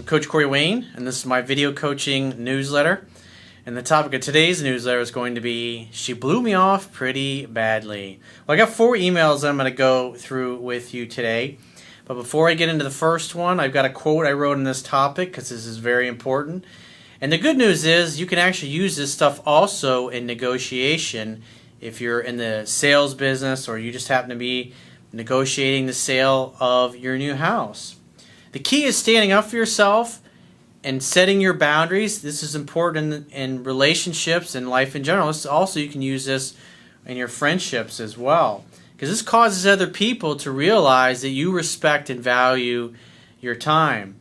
Coach Corey Wayne, and this is my video coaching newsletter. And the topic of today's newsletter is going to be, she blew me off pretty badly. Well, I got 4 emails that I'm going to go through with you today. But before I get into the first one, I've got a quote I wrote on this topic because this is very important. And the good news is you can actually use this stuff also in negotiation if you're in the sales business or you just happen to be negotiating the sale of your new house. The key is standing up for yourself and setting your boundaries. This is important in relationships and life in general. Also, you can use this in your friendships as well, because this causes other people to realize that you respect and value your time.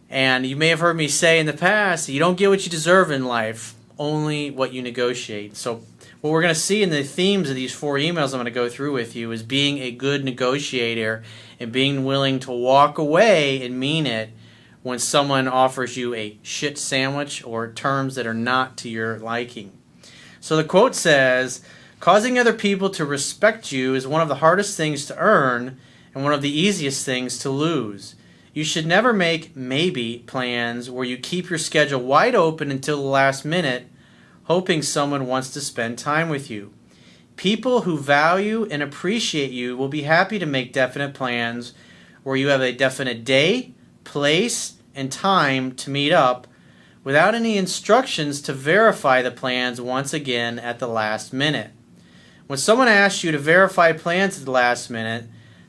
And you may have heard me say in the past that you don't get what you deserve in life, only what you negotiate. So what we're going to see in the themes of these 4 emails I'm going to go through with you is being a good negotiator and being willing to walk away and mean it when someone offers you a shit sandwich or terms that are not to your liking. So the quote says, causing other people to respect you is one of the hardest things to earn and one of the easiest things to lose. You should never make maybe plans where you keep your schedule wide open until the last minute, hoping someone wants to spend time with you. People who value and appreciate you will be happy to make definite plans where you have a definite day, place, and time to meet up without any instructions to verify the plans once again at the last minute. When someone asks you to verify plans at the last minute,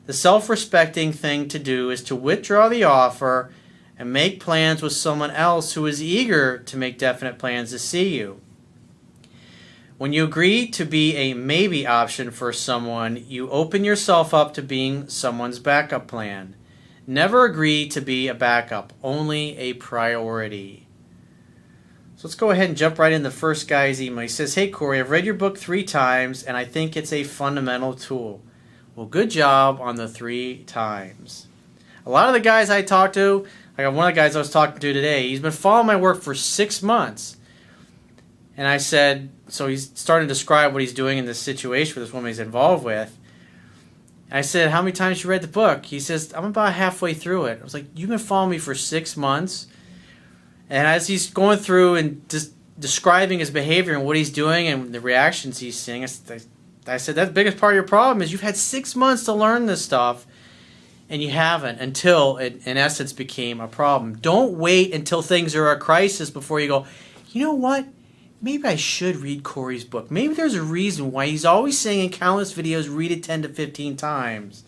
the self-respecting thing to do is to withdraw the offer and make plans with someone else who is eager to make definite plans to see you. When you agree to be a maybe option for someone, you open yourself up to being someone's backup plan. Never agree to be a backup, only a priority. So let's go ahead and jump right in the first guy's email. He says, hey Corey, I've read your book 3 times and I think it's a fundamental tool. Well, good job on the 3 times. A lot of the guys I talk to, like one of the guys I was talking to today, he's been following my work for 6 months. And I said, so he's starting to describe what he's doing in this situation with this woman he's involved with. And I said, how many times you read the book? He says, I'm about halfway through it. I was like, you've been following me for 6 months? And as he's going through and just describing his behavior and what he's doing and the reactions he's seeing, I said, that's the biggest part of your problem is you've had 6 months to learn this stuff, and you haven't until it, in essence, became a problem. Don't wait until things are a crisis before you go, you know what? Maybe I should read Corey's book. Maybe there's a reason why he's always saying in countless videos, read it 10 to 15 times.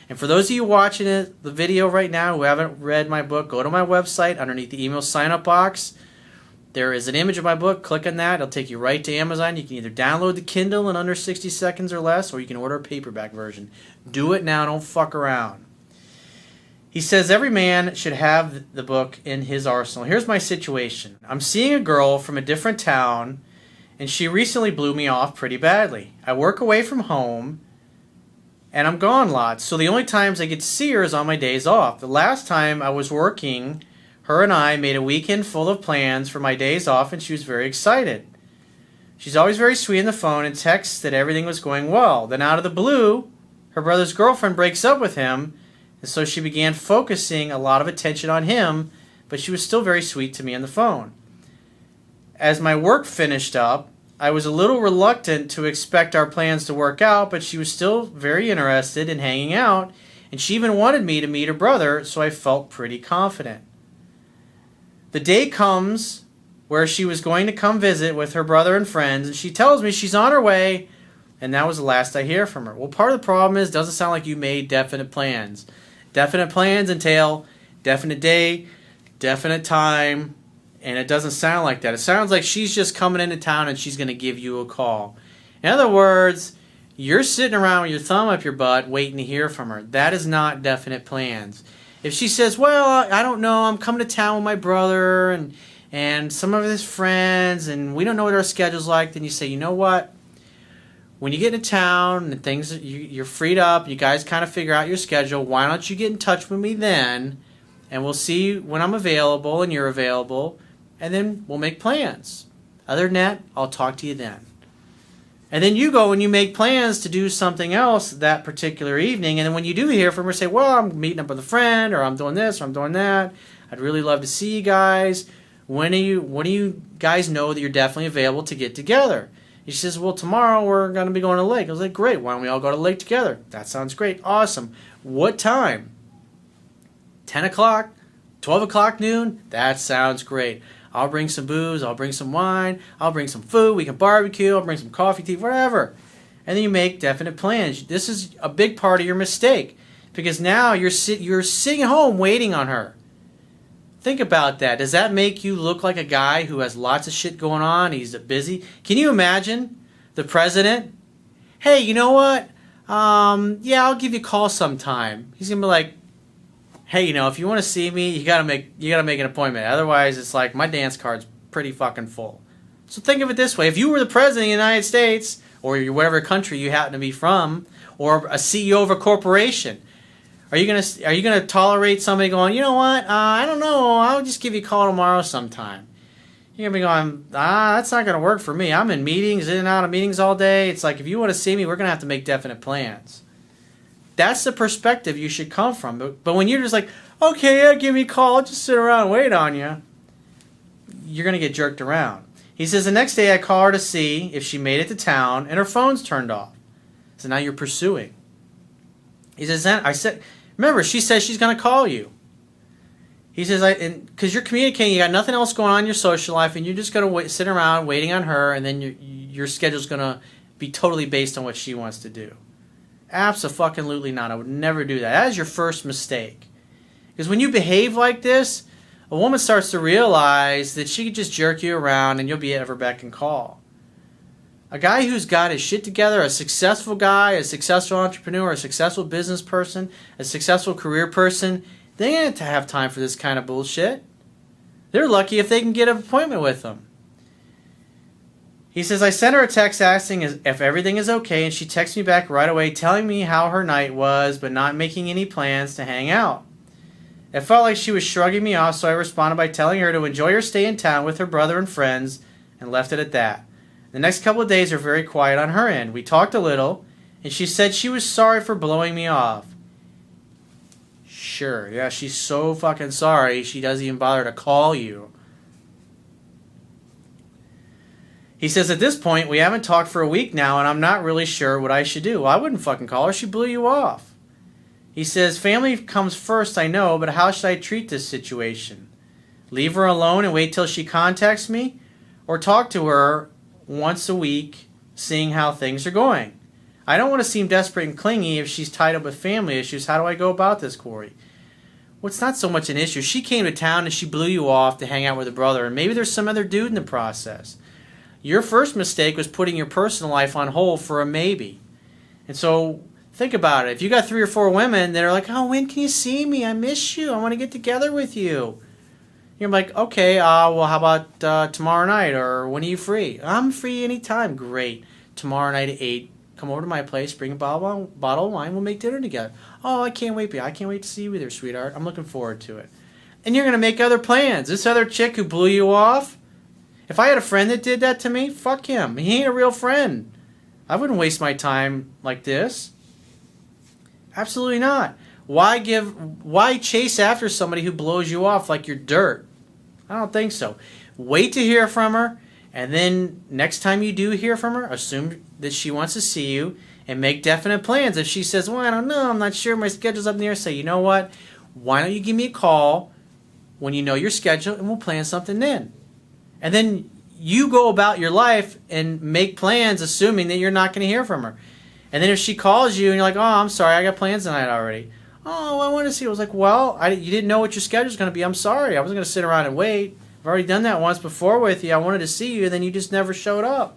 And for those of you watching the video right now who haven't read my book, go to my website underneath the email sign-up box. There is an image of my book. Click on that. It'll take you right to Amazon. You can either download the Kindle in under 60 seconds or less, or you can order a paperback version. Do it now. Don't fuck around. He says every man should have the book in his arsenal. Here's my situation. I'm seeing a girl from a different town, and she recently blew me off pretty badly. I work away from home, and I'm gone lots, so the only times I get to see her is on my days off. The last time I was working, her and I made a weekend full of plans for my days off, and she was very excited. She's always very sweet on the phone and texts that everything was going well. Then out of the blue, her brother's girlfriend breaks up with him, and so she began focusing a lot of attention on him, but she was still very sweet to me on the phone. As my work finished up, I was a little reluctant to expect our plans to work out, but she was still very interested in hanging out, and she even wanted me to meet her brother, so I felt pretty confident. The day comes where she was going to come visit with her brother and friends, and she tells me she's on her way, and that was the last I hear from her. Well, part of the problem is it doesn't sound like you made definite plans. Definite plans entail definite day, definite time, and it doesn't sound like that. It sounds like she's just coming into town and she's going to give you a call. In other words, you're sitting around with your thumb up your butt waiting to hear from her. That is not definite plans. If she says, well, I don't know, I'm coming to town with my brother and some of his friends, and we don't know what our schedule's like, then you say, you know what? When you get into town and things, you're freed up, you guys kind of figure out your schedule, why don't you get in touch with me then, and we'll see when I'm available and you're available, and then we'll make plans. Other than that, I'll talk to you then. And then you go and you make plans to do something else that particular evening. And then when you do hear from her, say, well, I'm meeting up with a friend, or I'm doing this, or I'm doing that. I'd really love to see you guys. When do you guys know that you're definitely available to get together? He says, well, tomorrow we're going to be going to the lake. I was like, great. Why don't we all go to the lake together? That sounds great. Awesome. What time? 10 o'clock? 12 o'clock noon? That sounds great. I'll bring some booze. I'll bring some wine. I'll bring some food. We can barbecue. I'll bring some coffee, tea, whatever. And then you make definite plans. This is a big part of your mistake because now you're sitting home waiting on her. Think about that. Does that make you look like a guy who has lots of shit going on? He's busy. Can you imagine the president? Hey, you know what? Yeah, I'll give you a call sometime. He's gonna be like, hey, if you want to see me, you gotta make an appointment. Otherwise, it's like my dance card's pretty fucking full. So think of it this way: if you were the president of the United States, or whatever country you happen to be from, or a CEO of a corporation, are you gonna tolerate somebody going, you know what? I don't know. I'll just give you a call tomorrow sometime. You're gonna be going, that's not gonna work for me. I'm in meetings, in and out of meetings all day. It's like if you want to see me, we're gonna have to make definite plans. That's the perspective you should come from. But when you're just like, okay, yeah, give me a call, I'll just sit around and wait on you, you're going to get jerked around. He says, the next day I call her to see if she made it to town and her phone's turned off. So now you're pursuing. He says, remember, she says she's going to call you. He says, because you're communicating, you got nothing else going on in your social life, and you're just going to sit around waiting on her, and then your schedule's going to be totally based on what she wants to do. Abso-fucking-lutely not. I would never do that. That is your first mistake. Because when you behave like this, a woman starts to realize that she could just jerk you around and you'll be at her beck and call. A guy who's got his shit together, a successful guy, a successful entrepreneur, a successful business person, a successful career person, they ain't to have time for this kind of bullshit. They're lucky if they can get an appointment with them. He says, I sent her a text asking if everything is okay, and she texts me back right away telling me how her night was, but not making any plans to hang out. It felt like she was shrugging me off, so I responded by telling her to enjoy her stay in town with her brother and friends, and left it at that. The next couple of days are very quiet on her end. We talked a little, and she said she was sorry for blowing me off. Sure, yeah, she's so fucking sorry she doesn't even bother to call you. He says, at this point, we haven't talked for a week now, and I'm not really sure what I should do. Well, I wouldn't fucking call her. She blew you off. He says, family comes first, I know, but how should I treat this situation? Leave her alone and wait till she contacts me? Or talk to her once a week, seeing how things are going? I don't want to seem desperate and clingy if she's tied up with family issues. How do I go about this, Corey? Well, it's not so much an issue. She came to town and she blew you off to hang out with her brother, and maybe there's some other dude in the process. Your first mistake was putting your personal life on hold for a maybe. And so think about it. If you got 3 or 4 women that are like, oh, when can you see me? I miss you. I want to get together with you. You're like, okay, well, how about tomorrow night? Or when are you free? I'm free anytime. Great. Tomorrow night at 8, come over to my place, bring a bottle of wine, we'll make dinner together. Oh, I can't wait. I can't wait to see you either, sweetheart. I'm looking forward to it. And you're going to make other plans. This other chick who blew you off, if I had a friend that did that to me, fuck him. He ain't a real friend. I wouldn't waste my time like this. Absolutely not. Why chase after somebody who blows you off like you're dirt? I don't think so. Wait to hear from her, and then next time you do hear from her, assume that she wants to see you and make definite plans. If she says, well, I don't know, I'm not sure, my schedule's up in the air, say, you know what? Why don't you give me a call when you know your schedule, and we'll plan something then. And then you go about your life and make plans assuming that you're not going to hear from her. And then if she calls you and you're like, oh, I'm sorry, I got plans tonight already. Oh, I want to see. I was like, well, you didn't know what your schedule's going to be. I'm sorry. I wasn't going to sit around and wait. I've already done that once before with you. I wanted to see you, and then you just never showed up.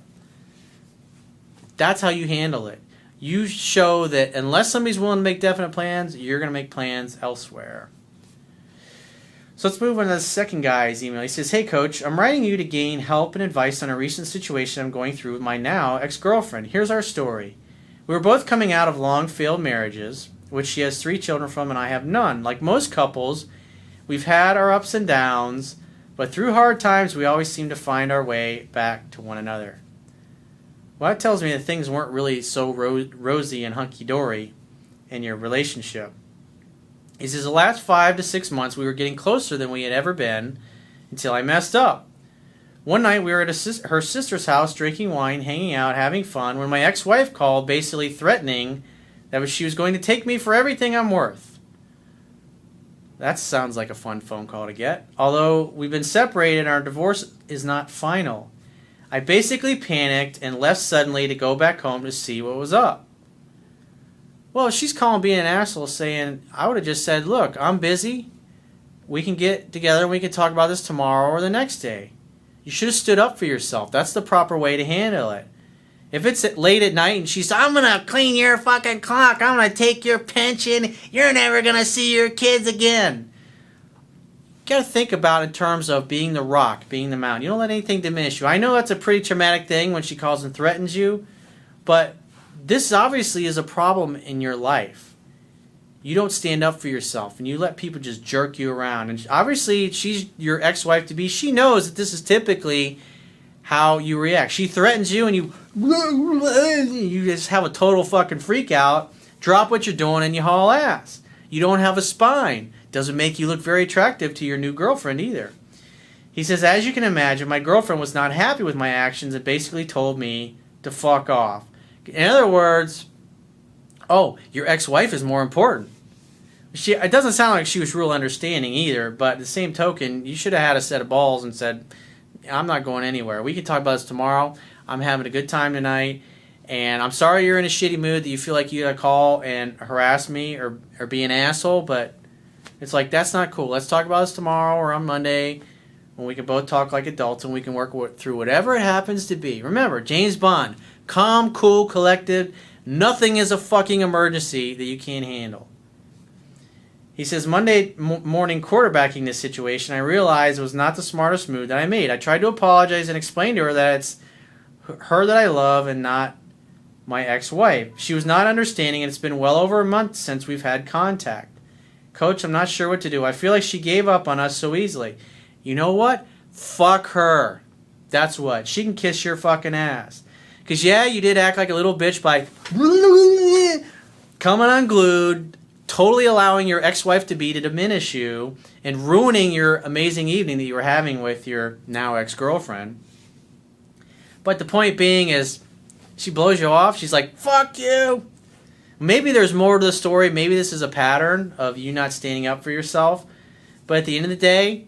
That's how you handle it. You show that unless somebody's willing to make definite plans, you're going to make plans elsewhere. So let's move on to the second guy's email. He says, hey, Coach, I'm writing you to gain help and advice on a recent situation I'm going through with my now ex-girlfriend. Here's our story. We were both coming out of long failed marriages, which she has 3 children from and I have none. Like most couples, we've had our ups and downs, but through hard times, we always seem to find our way back to one another. Well, that tells me that things weren't really so rosy and hunky-dory in your relationship. He says, the last 5 to 6 months we were getting closer than we had ever been until I messed up. One night we were at her sister's house drinking wine, hanging out, having fun, when my ex-wife called, basically threatening that she was going to take me for everything I'm worth. That sounds like a fun phone call to get. Although we've been separated and our divorce is not final. I basically panicked and left suddenly to go back home to see what was up. Well, she's calling being an asshole, saying, I would have just said, look, I'm busy. We can get together and we can talk about this tomorrow or the next day. You should have stood up for yourself. That's the proper way to handle it. If it's late at night and she's, I'm going to clean your fucking clock. I'm going to take your pension. You're never going to see your kids again. You got to think about in terms of being the rock, being the mountain. You don't let anything diminish you. I know that's a pretty traumatic thing when she calls and threatens you, but this obviously is a problem in your life. You don't stand up for yourself, and you let people just jerk you around. And obviously, she's your ex-wife-to-be. She knows that this is typically how you react. She threatens you, and you just have a total fucking freak out, drop what you're doing, and you haul ass. You don't have a spine. Doesn't make you look very attractive to your new girlfriend either. He says, as you can imagine, my girlfriend was not happy with my actions and basically told me to fuck off. In other words, oh, your ex-wife is more important. It doesn't sound like she was real understanding either, but at the same token, you should have had a set of balls and said, I'm not going anywhere. We can talk about this tomorrow. I'm having a good time tonight, and I'm sorry you're in a shitty mood that you feel like you gotta call and harass me or be an asshole, but it's like, that's not cool. Let's talk about this tomorrow or on Monday when we can both talk like adults and we can work through whatever it happens to be. Remember, James Bond, calm, cool, collected. Nothing is a fucking emergency that you can't handle. He says, Monday morning quarterbacking this situation, I realized it was not the smartest move that I made. I tried to apologize and explain to her that it's her that I love and not my ex-wife. She was not understanding, and it's been well over a month since we've had contact. Coach, I'm not sure what to do. I feel like she gave up on us so easily. You know what? Fuck her. That's what. She can kiss your fucking ass. Because, yeah, you did act like a little bitch by coming unglued, totally allowing your ex-wife-to-be to diminish you, and ruining your amazing evening that you were having with your now ex-girlfriend. But the point being is, she blows you off. She's like, fuck you. Maybe there's more to the story. Maybe this is a pattern of you not standing up for yourself. But at the end of the day,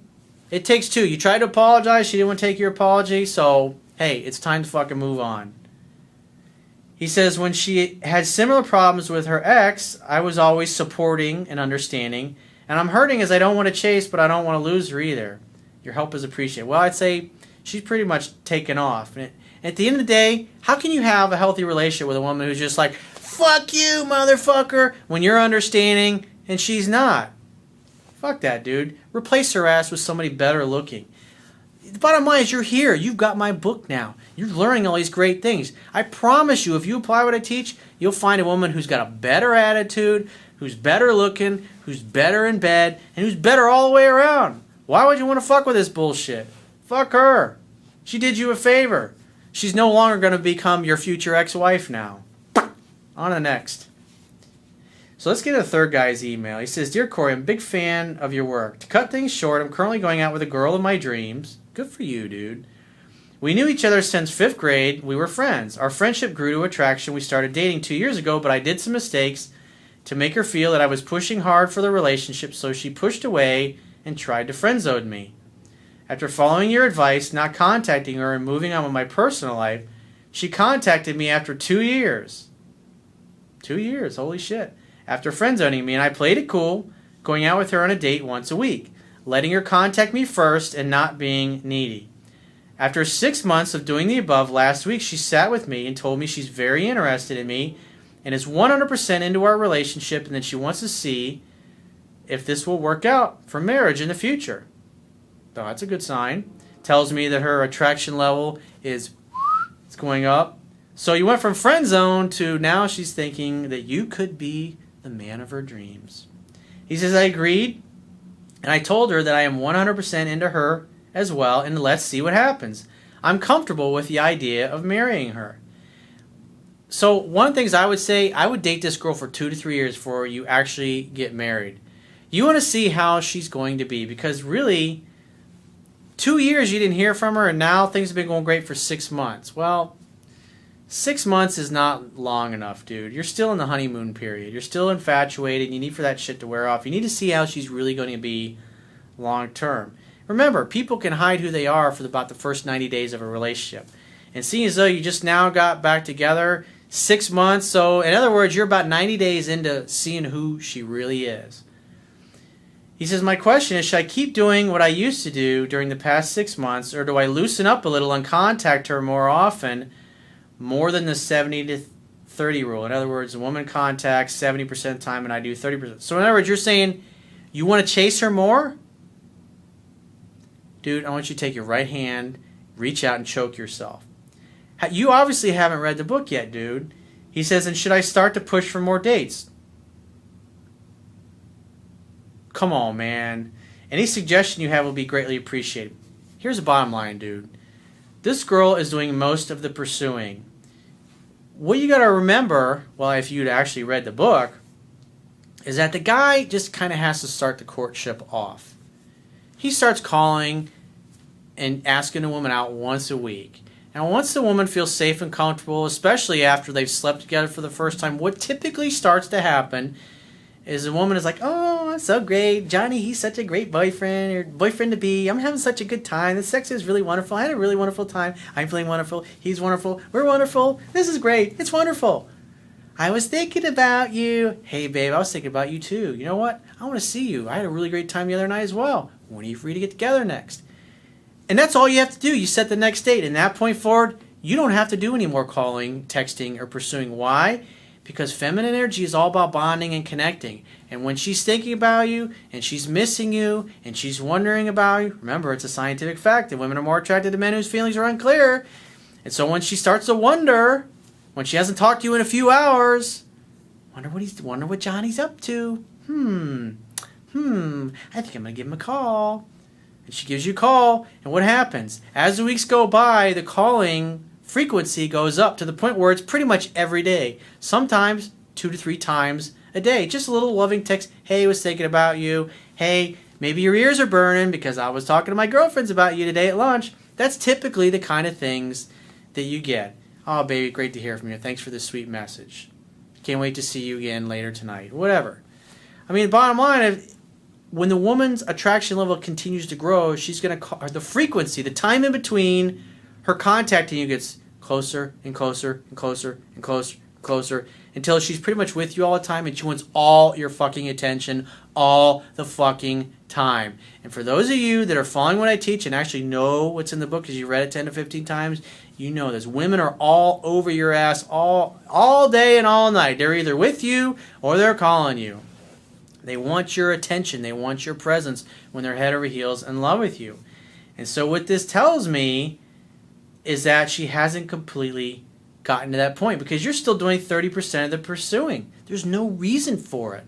it takes two. You tried to apologize. She didn't want to take your apology. So, hey, it's time to fucking move on. He says, when she had similar problems with her ex, I was always supporting and understanding. And I'm hurting as I don't want to chase, but I don't want to lose her either. Your help is appreciated. Well, I'd say she's pretty much taken off. And at the end of the day, how can you have a healthy relationship with a woman who's just like, fuck you, motherfucker, when you're understanding and she's not? Fuck that, dude. Replace her ass with somebody better looking. The bottom line is you're here. You've got my book now. You're learning all these great things. I promise you, if you apply what I teach, you'll find a woman who's got a better attitude, who's better looking, who's better in bed, and who's better all the way around. Why would you want to fuck with this bullshit? Fuck her. She did you a favor. She's no longer going to become your future ex-wife now. On to the next. So let's get to the third guy's email. He says, Dear Corey, I'm a big fan of your work. To cut things short, I'm currently going out with a girl of my dreams. Good for you, dude. We knew each other since 5th grade. We were friends. Our friendship grew to attraction. We started dating 2 years ago, but I did some mistakes to make her feel that I was pushing hard for the relationship, so she pushed away and tried to friend-zone me. After following your advice, not contacting her and moving on with my personal life, she contacted me after 2 years. 2 years, holy shit. After friend-zoning me, and I played it cool, going out with her on a date once a week, letting her contact me first and not being needy. After 6 months of doing the above, last week she sat with me and told me she's very interested in me and is 100% into our relationship and that she wants to see if this will work out for marriage in the future. So that's a good sign. Tells me that her attraction level is going up. So you went from friend zone to now she's thinking that you could be the man of her dreams. He says, I agreed, and I told her that I am 100% into her as well, and let's see what happens. I'm comfortable with the idea of marrying her. So one of the things I would say, I would date this girl for 2 to 3 years before you actually get married. You want to see how she's going to be, because really, 2 years you didn't hear from her, and now things have been going great for 6 months. Well, 6 months is not long enough, dude. You're still in the honeymoon period. You're still infatuated. You need for that shit to wear off. You need to see how she's really going to be long term. Remember, people can hide who they are for about the first 90 days of a relationship. And seeing as though you just now got back together 6 months, so in other words, you're about 90 days into seeing who she really is. He says, my question is, should I keep doing what I used to do during the past 6 months, or do I loosen up a little and contact her more often, more than the 70 to 30 rule? In other words, a woman contacts 70% of the time and I do 30%. So in other words, you're saying you want to chase her more? Dude, I want you to take your right hand, reach out and choke yourself. You obviously haven't read the book yet, dude. He says, and should I start to push for more dates? Come on, man. Any suggestion you have will be greatly appreciated. Here's the bottom line, dude. This girl is doing most of the pursuing. What you got to remember, well, if you'd actually read the book, is that the guy just kind of has to start the courtship off. He starts calling and asking a woman out once a week. Now, once the woman feels safe and comfortable, especially after they've slept together for the first time, what typically starts to happen is the woman is like, oh, I'm so great. Johnny, he's such a great boyfriend or boyfriend-to-be. I'm having such a good time. The sex is really wonderful. I had a really wonderful time. I'm feeling wonderful. He's wonderful. We're wonderful. This is great. It's wonderful. I was thinking about you. Hey, babe, I was thinking about you too. You know what? I want to see you. I had a really great time the other night as well. When are you free to get together next? And that's all you have to do. You set the next date. And that point forward, you don't have to do any more calling, texting, or pursuing. Why? Because feminine energy is all about bonding and connecting. And when she's thinking about you, and she's missing you, and she's wondering about you, remember, it's a scientific fact that women are more attracted to men whose feelings are unclear. And so when she starts to wonder, when she hasn't talked to you in a few hours, wonder what Johnny's up to. I think I'm going to give him a call. And she gives you a call, and what happens? As the weeks go by, the calling frequency goes up to the point where it's pretty much every day. Sometimes 2 to 3 times a day. Just a little loving text. Hey, I was thinking about you. Hey, maybe your ears are burning because I was talking to my girlfriends about you today at lunch. That's typically the kind of things that you get. Oh, baby, great to hear from you. Thanks for this sweet message. Can't wait to see you again later tonight. Whatever. I mean, bottom line, when the woman's attraction level continues to grow, she's going to the frequency, the time in between her contacting you gets closer and closer and closer and closer and closer until she's pretty much with you all the time and she wants all your fucking attention all the fucking time. And for those of you that are following what I teach and actually know what's in the book because you read it 10 to 15 times, you know this. Women are all over your ass all day and all night. They're either with you or they're calling you. They want your attention. They want your presence when they're head over heels in love with you. And so what this tells me is that she hasn't completely gotten to that point because you're still doing 30% of the pursuing. There's no reason for it.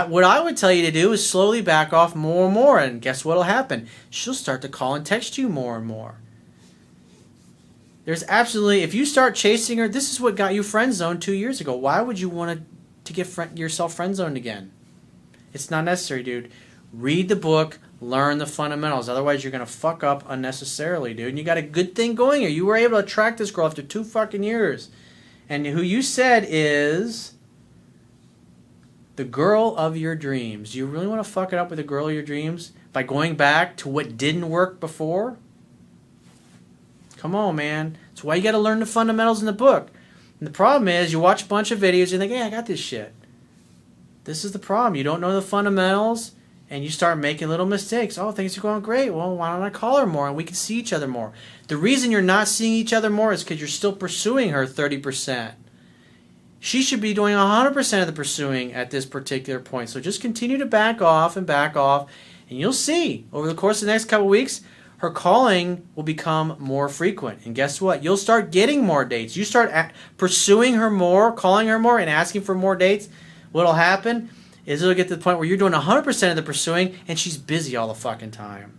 What I would tell you to do is slowly back off more and more, and guess what will happen? She'll start to call and text you more and more. There's absolutely, if you start chasing her, this is what got you friend zoned 2 years ago. Why would you want to get yourself friend zoned again? It's not necessary, dude. Read the book, learn the fundamentals. Otherwise, you're going to fuck up unnecessarily, dude. And you got a good thing going here. You were able to attract this girl after 2 fucking years. And who you said is the girl of your dreams. Do you really want to fuck it up with the girl of your dreams by going back to what didn't work before? Come on, man. That's why you got to learn the fundamentals in the book. And the problem is you watch a bunch of videos and you think, hey, I got this shit. This is the problem. You don't know the fundamentals and you start making little mistakes. Oh, things are going great. Well, why don't I call her more and we can see each other more? The reason you're not seeing each other more is because you're still pursuing her 30%. She should be doing 100% of the pursuing at this particular point. So just continue to back off, and you'll see over the course of the next couple of weeks, her calling will become more frequent. And guess what? You'll start getting more dates. You start pursuing her more, calling her more, and asking for more dates. What'll happen is it'll get to the point where you're doing 100% of the pursuing and she's busy all the fucking time.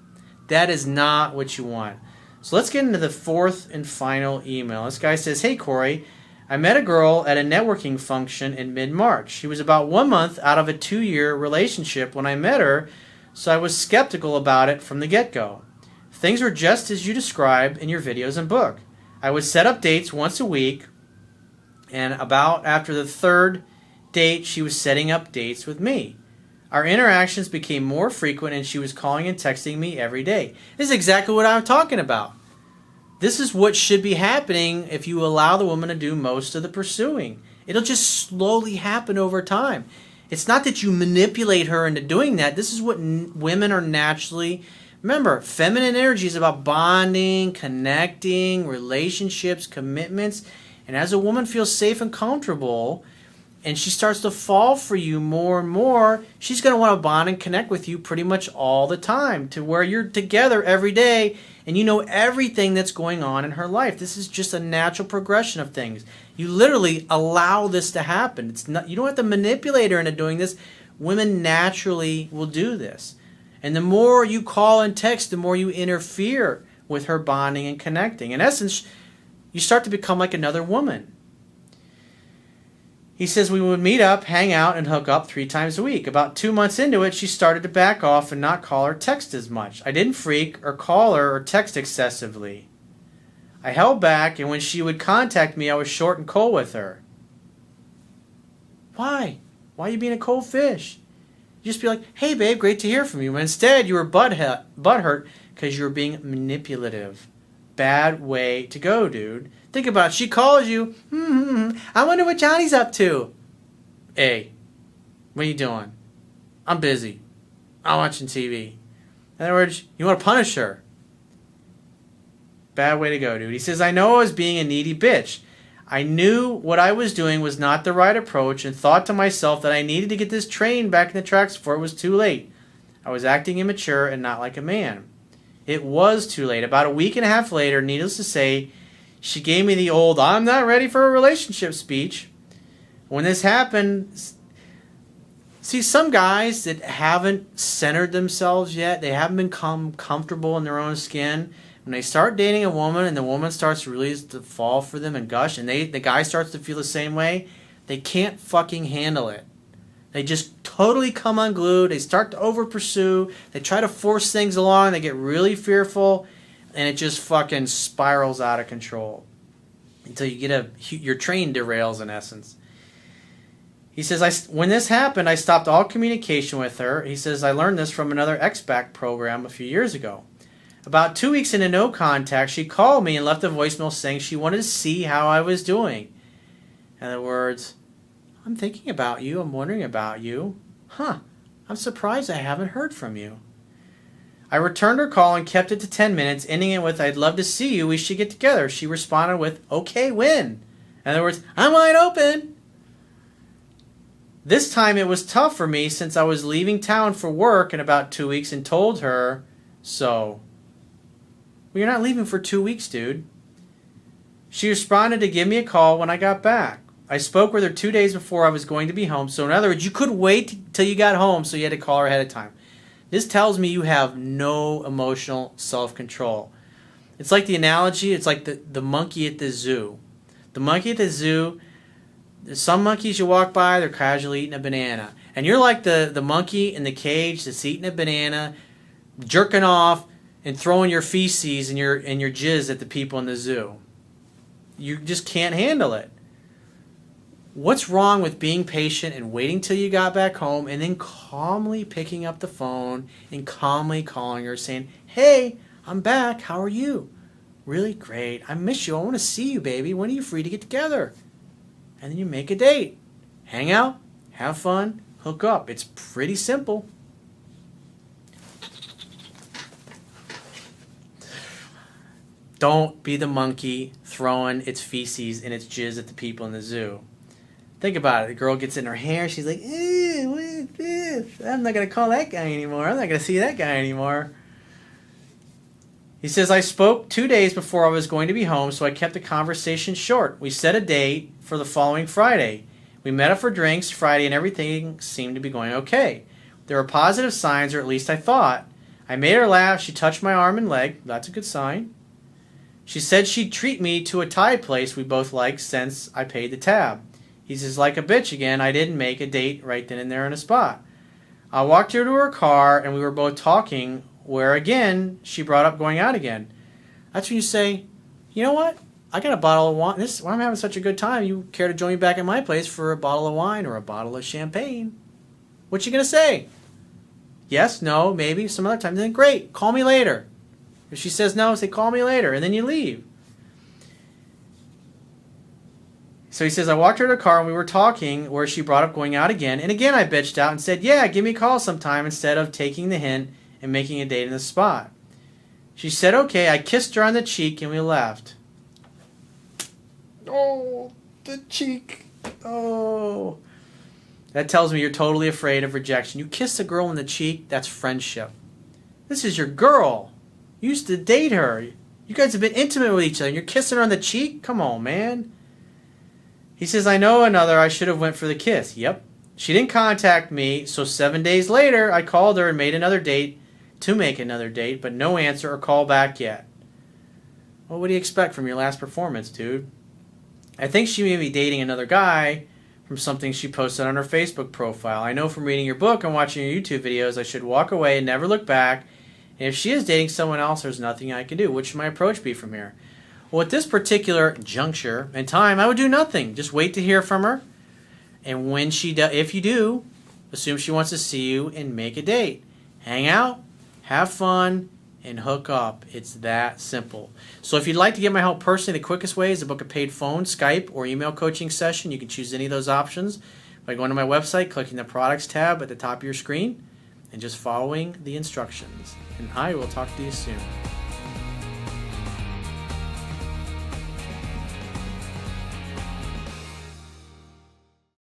That is not what you want. So let's get into the 4th and final email. This guy says, hey, Corey, I met a girl at a networking function in mid-March. She was about 1 month out of a 2-year relationship when I met her, so I was skeptical about it from the get-go. Things were just as you describe in your videos and book. I would set up dates once a week, and about after the third date, she was setting up dates with me. Our interactions became more frequent, and she was calling and texting me every day. This is exactly what I'm talking about. This is what should be happening if you allow the woman to do most of the pursuing. It'll just slowly happen over time. It's not that you manipulate her into doing that. This is what women are naturally. Remember, feminine energy is about bonding, connecting, relationships, commitments. And as a woman feels safe and comfortable, and she starts to fall for you more and more, she's going to want to bond and connect with you pretty much all the time, to where you're together every day and you know everything that's going on in her life. This is just a natural progression of things. You literally allow this to happen. It's not, you don't have to manipulate her into doing this. Women naturally will do this. And the more you call and text, the more you interfere with her bonding and connecting. In essence, you start to become like another woman. He says we would meet up, hang out, and hook up 3 times a week. About 2 months into it, she started to back off and not call or text as much. I didn't freak or call her or text excessively. I held back, and when she would contact me, I was short and cold with her. Why? Why are you being a cold fish? You just be like, hey babe, great to hear from you. But instead, you were butthurt because you were being manipulative. Bad way to go, dude. Think about it. She calls you, I wonder what Johnny's up to. Hey, what are you doing? I'm busy. I'm watching TV. In other words, you want to punish her. Bad way to go, dude. He says, I know I was being a needy bitch. I knew what I was doing was not the right approach and thought to myself that I needed to get this train back in the tracks before it was too late. I was acting immature and not like a man. It was too late. About a week and a half later, needless to say, she gave me the old, I'm not ready for a relationship speech. When this happened, see, some guys that haven't centered themselves yet, they haven't become comfortable in their own skin, when they start dating a woman and the woman starts really to fall for them and gush, and the guy starts to feel the same way, they can't fucking handle it. They just totally come unglued. They start to over pursue. They try to force things along. They get really fearful, and it just fucking spirals out of control until you get your train derails, in essence. He says, when this happened, I stopped all communication with her. He says, I learned this from another X-Back program a few years ago. About 2 weeks into no contact, she called me and left a voicemail saying she wanted to see how I was doing. In other words, I'm thinking about you. I'm wondering about you. I'm surprised I haven't heard from you. I returned her call and kept it to 10 minutes, ending it with, I'd love to see you. We should get together. She responded with, okay, when? In other words, I'm wide open. This time it was tough for me since I was leaving town for work in about 2 weeks and told her so. Well, you're not leaving for 2 weeks, dude. She responded to give me a call when I got back. I spoke with her 2 days before I was going to be home. So in other words, you could wait till you got home, so you had to call her ahead of time. This tells me you have no emotional self-control. It's like the analogy, it's like the monkey at the zoo. The monkey at the zoo, there's some monkeys you walk by, they're casually eating a banana. And you're like the monkey in the cage that's eating a banana, jerking off, and throwing your feces and your jizz at the people in the zoo. You just can't handle it. What's wrong with being patient and waiting till you got back home and then calmly picking up the phone and calmly calling her saying, hey, I'm back. How are you? Really great. I miss you. I want to see you, baby. When are you free to get together? And then you make a date. Hang out, have fun, hook up. It's pretty simple. Don't be the monkey throwing its feces and its jizz at the people in the zoo. Think about it. The girl gets in her hair. She's like, ew, what is this? I'm not going to call that guy anymore. I'm not going to see that guy anymore. He says, I spoke 2 days before I was going to be home, so I kept the conversation short. We set a date for the following Friday. We met up for drinks Friday, and everything seemed to be going okay. There were positive signs, or at least I thought. I made her laugh. She touched my arm and leg. That's a good sign. She said she'd treat me to a Thai place we both liked since I paid the tab. He says, like a bitch again, I didn't make a date right then and there on the spot. I walked her to her car and we were both talking where again she brought up going out again. That's when you say, you know what? I got a bottle of wine. I'm having such a good time. You care to join me back at my place for a bottle of wine or a bottle of champagne? What you going to say? Yes, no, maybe, some other time. Then great, call me later. If she says no, say call me later, and then you leave. So he says, I walked her to the car and we were talking where she brought up going out again. And again I bitched out and said, yeah, give me a call sometime instead of taking the hint and making a date in the spot. She said, okay. I kissed her on the cheek and we left. Oh, the cheek. Oh. That tells me you're totally afraid of rejection. You kiss a girl on the cheek, that's friendship. This is your girl. You used to date her. You guys have been intimate with each other and you're kissing her on the cheek? Come on, man. He says, I know another. I should have went for the kiss. Yep. She didn't contact me, so 7 days later, I called her and made another date to make another date, but no answer or call back yet. Well, what do you expect from your last performance, dude? I think she may be dating another guy from something she posted on her Facebook profile. I know from reading your book and watching your YouTube videos, I should walk away and never look back. And if she is dating someone else, there's nothing I can do. What should my approach be from here? Well, at this particular juncture in time, I would do nothing. Just wait to hear from her. And when if you do, assume she wants to see you and make a date. Hang out, have fun, and hook up. It's that simple. So if you'd like to get my help personally, the quickest way is to book a paid phone, Skype, or email coaching session. You can choose any of those options by going to my website, clicking the products tab at the top of your screen, and just following the instructions. And I will talk to you soon.